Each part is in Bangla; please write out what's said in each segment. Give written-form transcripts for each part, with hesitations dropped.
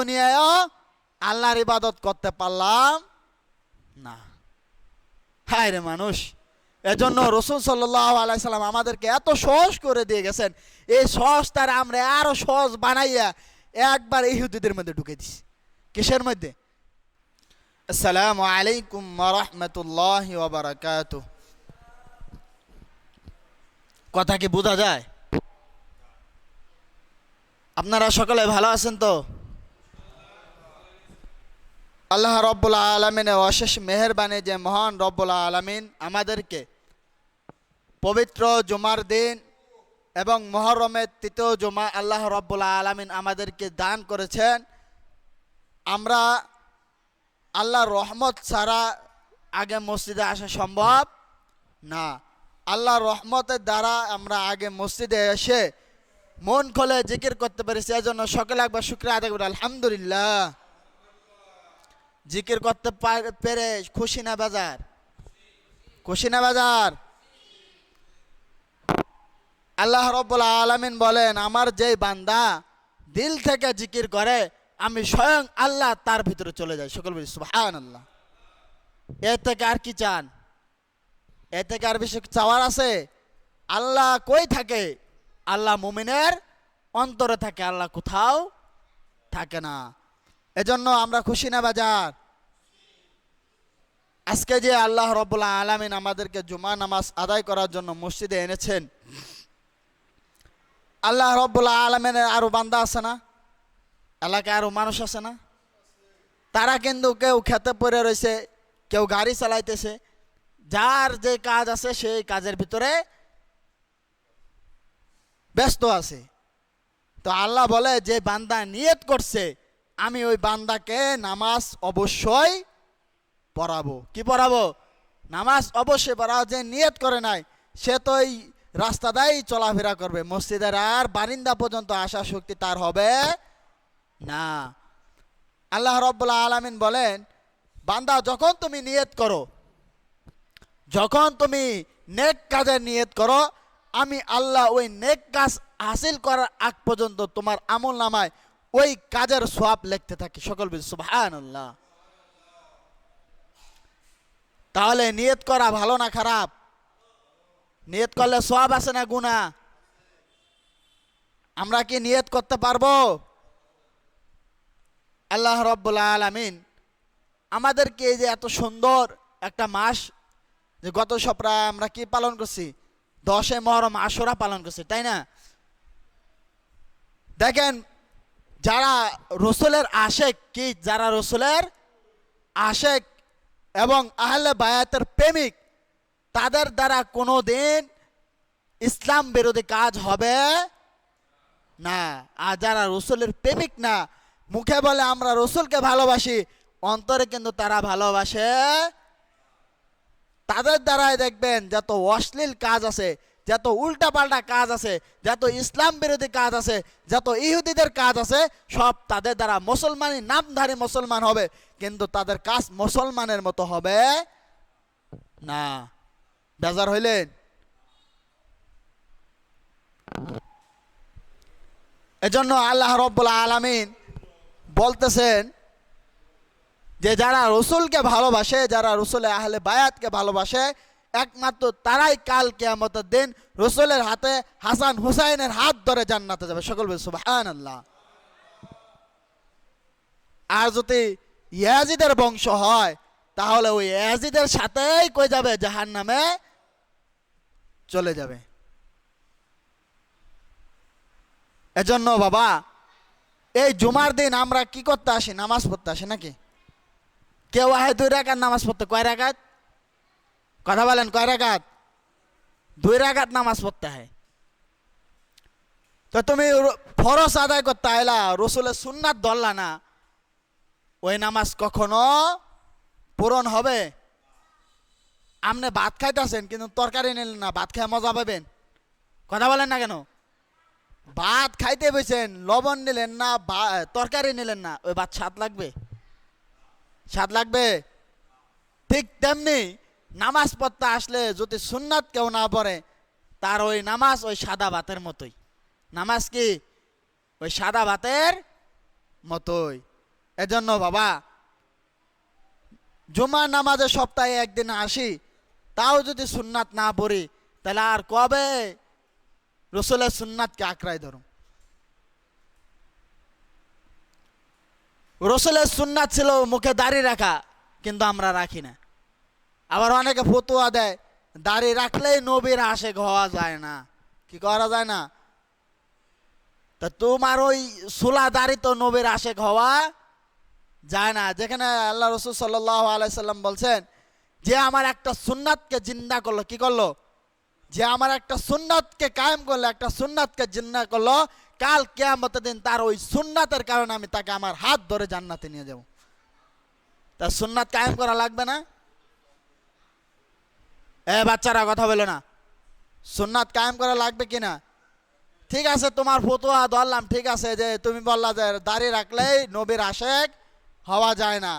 দুনিয়ায়ও আল্লাহর ইবাদত করতে পারলাম না। হায় রে মানুষ! এজন্য রাসূল সাল্লাল্লাহু আলাইহি সাল্লাম আমাদেরকে এত সহজ করে দিয়ে গেছেন, এই সহজটার আমরা আরো সহজ বানাইয়া একবার ইহুদিদের মধ্যে ঢুকে দিছি। কিসের মধ্যে? আসসালামু আলাইকুম ওয়া রাহমাতুল্লাহি ওয়া বারাকাতুহু। কথা কি বোঝা যায়? আপনারা সকলে ভালো আছেন তো? আল্লাহ রব্বুল আলামিনের অশেষ মেহেরবানি যে মহান রব্বুল আলামিন আমাদেরকে পবিত্র জুমার দিন এবং মুহররমের তৃতীয় জুমা আল্লাহ রব্বুল আলামিন আমাদেরকে দান করেছেন। আমরা আল্লাহর রহমত ছাড়া আগে মসজিদে আসা সম্ভব না। আল্লাহর রহমতের দ্বারা আমরা আগে মসজিদে এসে মন খুলে জিকির করতে পেরেছি। এজন্য সকলে একবার শুকরিয়া আদায় করি, আলহামদুলিল্লাহ। জিকির করতে পেরে খুশি না বাজার? খুশি না বাজার? আল্লাহ রাব্বুল আলামিন বলেন, আমার যেই বান্দা দিল থেকে জিকির করে আমি স্বয়ং আল্লাহ তার ভিতরে চলে যাই। সকল বলি সুবহানাল্লাহ। এর থেকে আর কি চান? এর থেকে আর বেশি চাওয়ার আছে? আল্লাহ কই থাকে? আল্লাহ মুমিনের অন্তরে থাকে, আল্লাহ কোথাও থাকে না। এজন্য আমরা খুশি না বাজার? আজকে যে আল্লাহ রাব্বুল আলামিন আমাদেরকে জুমা নামাজ আদায় করার জন্য মসজিদে এনেছেন, আল্লাহ রাব্বুল আলামিনের আরো বান্দা আছে না? এলাকায় আরো মানুষ আছে না? তারা কিন্তু কেউ খেতে পড়ে রয়েছে, কেউ গাড়ি চালাইতেছে, যার যে কাজ আছে সেই কাজের ভিতরে ব্যস্ত আছে। তো আল্লাহ বলে, যে বান্দা নিয়ত করছে আমি ওই বান্দাকে নামাজ অবশ্যই পড়াবো। কি পড়াবো? নামাজ অবশ্যই পড়াবো। যে নিয়ত করে নাই সে তো এই রাস্তাটাই চলাফেরা করবে, মসজিদের আর বারিন্দা পর্যন্ত আসার শক্তি তার হবে না। আল্লাহ রাব্বুল আলামিন বলেন, বান্দা যখন তুমি নিয়ত করো, যখন তুমি নেক কাজের নিয়ত করো, আমি আল্লাহ ওই নেক কাজ হাসিল করার আগ পর্যন্ত তোমার আমল নামায় ওই কাজের সওয়াব লিখতে থাকি। সকল বলি সুবহানাল্লাহ। তাহলে নিয়ত করা ভালো না খারাপ? নিয়ত করলে সওয়াব আছে না গুনাহ? আমরা কি নিয়ত করতে পারবো? আল্লাহ রাব্বুল আলামিন আমাদেরকে এই যে এত সুন্দর একটা মাস, যে গত সপ্তাহে আমরা কি পালন করছি? 10 মুহররম আশুরা পালন করছি, তাই না? দেখেন, যারা রাসূলের আশেক, কি যারা রাসূলের আশেক এবং আহলে বায়াতের প্রেমিক, তাদের দ্বারা কোনো দিন ইসলাম বিরোধী কাজ হবে না। আর যারা রাসূলের প্রেমিক না, মুখে বলে আমরা রাসূলকে ভালোবাসি, অন্তরে কিন্তু তারা ভালোবাসে, তাদের দ্বারাই দেখবেন যত অশ্লীল কাজ আছে, যত উল্টাপাল্টা কাজ আছে, যত ইসলাম বিরোধী কাজ আছে, যত ইহুদিদের কাজ আছে, সব তাদের দ্বারা মুসলমানই নামধারী মুসলমান হবে, কিন্তু তাদের কাজ মুসলমানের মতো হবে না। বেজার হইলেন? এজন্য আল্লাহ রাব্বুল আলামিন বলতেছেন যে যারা রাসূলকে ভালোবাসে, যারা রাসূলের আহলে বায়াতকে ভালোবাসে, একমাত্র তারাই কাল কিয়ামতের দিন রাসূলের হাতে হাসান হুসাইনের হাত ধরে জান্নাতে যাবে। সকল বলি সুবহানাল্লাহ। আর যদি ইয়াজিদের বংশ হয়, তাহলে ওই ইয়াজিদের সাথেই কই যাবে? জাহান্নামে চলে যাবে। এজন্য বাবা, এই জুমার দিন আমরা কি করতে আসি? নামাজ পড়তে আসি নাকি? কেউ আহে 2 রাকাত নামাজ পড়তে। কয় রাকাত? কথা বলেন, কয় রাকাত? 2 রাকাত নামাজ পড়তে হয়। তো তুমি ফরজ আদায় করতে আইলা, রাসূলের সুন্নাত ধরলা না, ওই নামাজ কখনো পূরণ হবে? আপনি ভাত খাইতেছেন কিন্তু তরকারি নিলেন না, ভাত খায় মজা পাবেন? কথা বলেন না কেন? ভাত খাইতে বসেন, লবণ নিলেন না, তরকারি নিলেন না, ওই ভাত স্বাদ লাগবে? স্বাদ লাগবে? ঠিক তেমনি নামাজ পড়তে আসলে যদি সুন্নাত কেউ না পড়ে, তার ওই নামাজ ওই সাদা ভাতের মতোই। নামাজ কি? ওই সাদা ভাতের মতোই। এজন্য বাবা জুমার নামাজে সপ্তাহে একদিন আসি, তাও যদি সুন্নাত না পড়ি তাহলে আর কবে রসুলের সুন্নাতকে আঁকড়ায় ধরুন? রসুলের সুন্নাত ছিল মুখে দাড়ি রাখা, কিন্তু আমরা রাখি না। আবার অনেকে ফতুয়া দেয় দাড়ি রাখলেই নবীর আশেক হওয়া যায় না। কি করা যায় না? তা তোমার ওই সুলা দাড়ি তো নবীর আশেক হওয়া যায় না। যেখানে আল্লাহ রসুল সাল্লাল্লাহু আলাইহি সাল্লাম বলছেন যে আমার একটা সুন্নাতকে জিন্দা করলো, কি করলো? যে আমার একটা সুন্নাতকে কায়েম করলো, একটা সুন্নাতকে জিন্দা করলো, কাল কিয়ামতের দিন তার ওই সুন্নাতের কারণে আমি তাকে আমার হাত ধরে জান্নাতে নিয়ে যাব। তা সুন্নাত কায়েম করা লাগবে না? বাচ্চারা কথা বলে না, সুন্নাত কায়েম করা লাগবে কিনা? ঠিক আছে, তোমার ফতোয়া ধরলাম, ঠিক আছে, যে তুমি বললা যে দাড়ি রাখলেই নবীর আশেক হওয়া যায় না।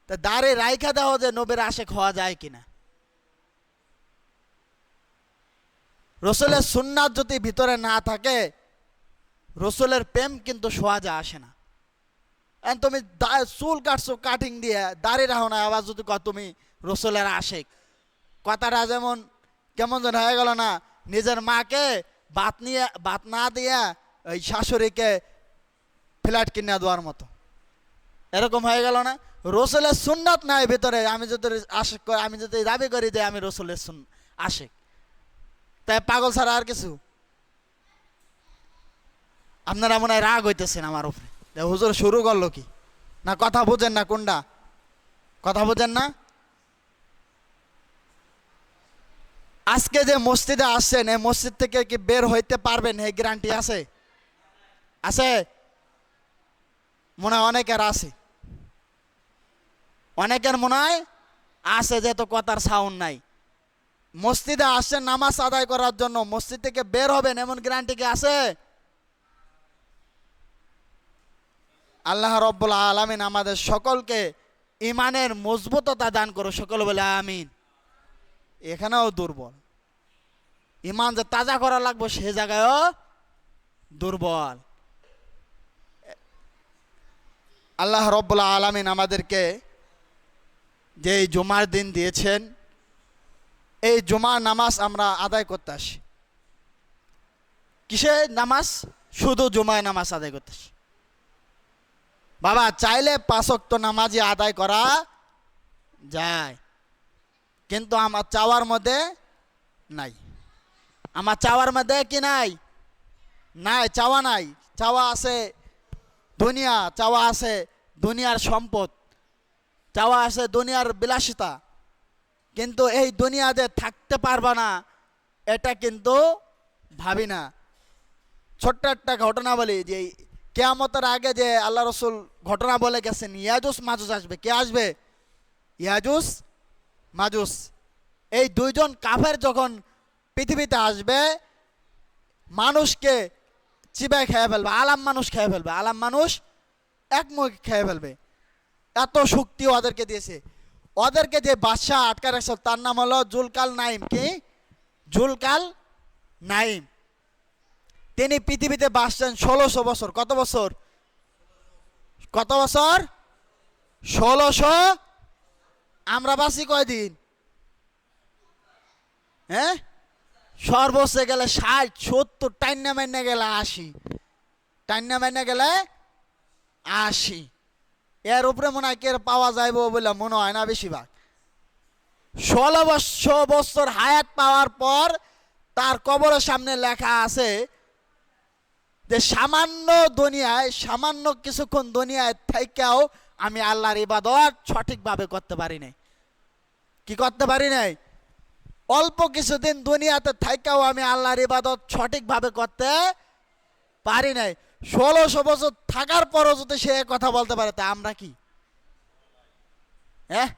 তা দাড়ি রাইখা দাও যে নবীর আশেক হওয়া যায় কিনা। রসুলের সুন্নাত যদি ভিতরে না থাকে, রসুলের প্রেম কিন্তু সহজে আসে না। তুমি চুল কাটছো কাটিং দিয়ে, দাড়ি রাখো না, আবার যদি তুমি রসুলের আশেক, কথাটা যেমন কেমন যেন হয়ে গেল না? নিজের মাকে ভাত না দিয়ে ওই শাশুড়িকে ফ্ল্যাট কিনে দেওয়ার মতো, এরকম হয়ে গেল না? রসুলের সুন্নাত নাই ভিতরে, আমি যদি আশেক, আমি যদি দাবি করি যে আমি রসুলের আশেক, তাই পাগল ছাড়া আর কিছু? আপনারা মনে হয় রাগ হইতেছেন আমার উপরে, হুজুর শুরু করলো কি না? কথা বুঝেন না? কোনটা কথা বুঝেন না? আজকে যে মসজিদে আসছেন, এই মসজিদ থেকে কি বের হইতে পারবেন এই গ্যারান্টি আছে? আছে? মনে হয় অনেকের আছে, অনেকের মনে হয় আছে, যেহেতু কথার সাউন্ড নাই। মসজিদে আসছেন নামাজ আদায় করার জন্য, মসজিদ থেকে বের হবেন এমন গ্যারান্টি কি আছে? আল্লাহ রব্বুল আলামিন আমাদের সকলকে ইমানের মজবুততা দান করো, সকল বলে আমিন। এখানেও দুর্বল, ইমান যে তাজা করা লাগবে সে জায়গায়ও দুর্বল। আল্লাহ রব্বুল আলামিন আমাদেরকে যে জুমার দিন দিয়েছেন, এই জুমার নামাজ আমরা আদায় করতে আসি। কিসে নামাজ? শুধু জুমার নামাজ আদায় করতে আসি। বাবা চাইলে 5 ওয়াক্ত নামাজই আদায় করা যায়, কিন্তু আমার চাওয়ার মধ্যে নাই। আমার চাওয়ার মধ্যে কি নাই? নাই, চাওয়া নাই। চাওয়া আছে দুনিয়া, চাওয়া আছে দুনিয়ার সম্পদ, চাওয়া আছে দুনিয়ার বিলাসিতা, কিন্তু এই দুনিয়াতে থাকতে পারবা না এটা কিন্তু ভাবি না। ছোট্ট একটা ঘটনা বলি, যে কিয়ামতের আগে যে আল্লাহ রসুল ঘটনা বলে গেছেন, ইয়াজুস মাজুস আসবে। কে আসবে? ইয়াজুস মাজুস। এই দুইজন কাফের যখন পৃথিবীতে আসবে, মানুষকে চিবাই খেয়ে ফেলবে, আলাম মানুষ খেয়ে ফেলবে, আলাম মানুষ একমুখ খেয়ে ফেলবে। এত শক্তি ওদেরকে দিয়েছে। ওদেরকে যে বাদশাহ আটকা রাখছে তার নাম হলো জুলকাল নাইম। কি? জুলকাল নাইম। তিনি পৃথিবীতে বাসছেন 1600 বছর। কত বছর? কত বছর? 1600। আমরা বাসি কয়দিন? হ্যাঁ, সর্বোচ্চ গেলে 60 70, টাইনা মাইনা গেলে 80, টাইনা মাইনা গেলে 80। এর উপরে মনে হয় কের পাওয়া যাইব বলে মনে হয় না বেশিরভাগ। 1600 বছর হায়াত পাওয়ার পর তার কবরের সামনে লেখা আছে যে সামান্য দুনিয়ায়, সামান্য কিছুক্ষণ দুনিয়ায় থেকেও আমি আল্লাহর ইবাদত সঠিকভাবে করতে পারি নাই। কি করতে পারি নাই? অল্প কিছুদিন দুনিয়াতে থেকেও আমি আল্লাহর ইবাদত সঠিকভাবে করতে পারি নাই। 1600 বছর থাকার পরও যদি সে কথা বলতে পারে, তা আমরা কি? হ্যাঁ,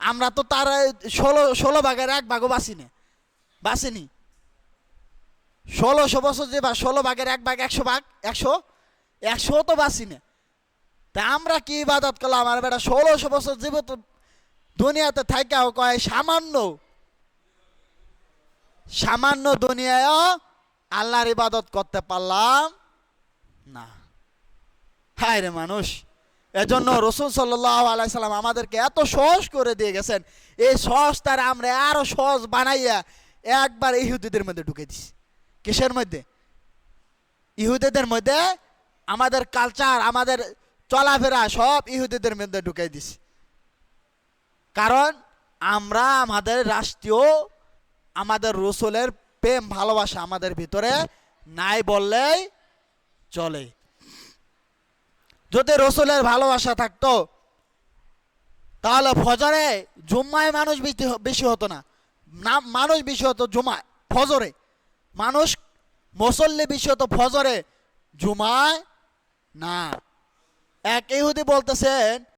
আমরা তো তার 16 ভাগের 1 ভাগও বাঁচিনি। 1600 বছর যে 16 ভাগের 1 ভাগ, 100 ভাগ, 100 তো বাঁচি না। তা আমরা কি ইবাদত করলাম? আমার বেটা 1600 বছর জীবিত দুনিয়াতে থাকাও কয় সামান্য দুনিয়ায়ও আল্লাহর ইবাদত করতে পারলাম না। হায় রে মানুষ। এজন্য রসুল সাল্লাল্লাহু আলাইহি সাল্লাম আমাদেরকে এত সহজ করে দিয়ে গেছেন, এই সহজটার আমরা আরো সহজ বানাইয়া একবার ইহুদিদের মধ্যে ঢুকে দিছি। কিসের মধ্যে? ইহুদিদের মধ্যে। আমাদের কালচার, আমাদের চলাফেরা সব ইহুদিদের মধ্যে ঢুকে দিছি। কারণ আমরা আমাদের রাষ্ট্রীয়, আমাদের রসুলের প্রেম ভালোবাসা আমাদের ভিতরে নাই বললেই চলে। যদি রসুলের ভালোবাসা থাকতো তাহলে ফজরে জুম্মায় মানুষ বেশি হতো না, মানুষ বেশি হতো জুমায় ফজরে, মানুষ মুসল্লি বেশি হতো ফজরে, জুমায় না। এক ইহুদি বলতেছেন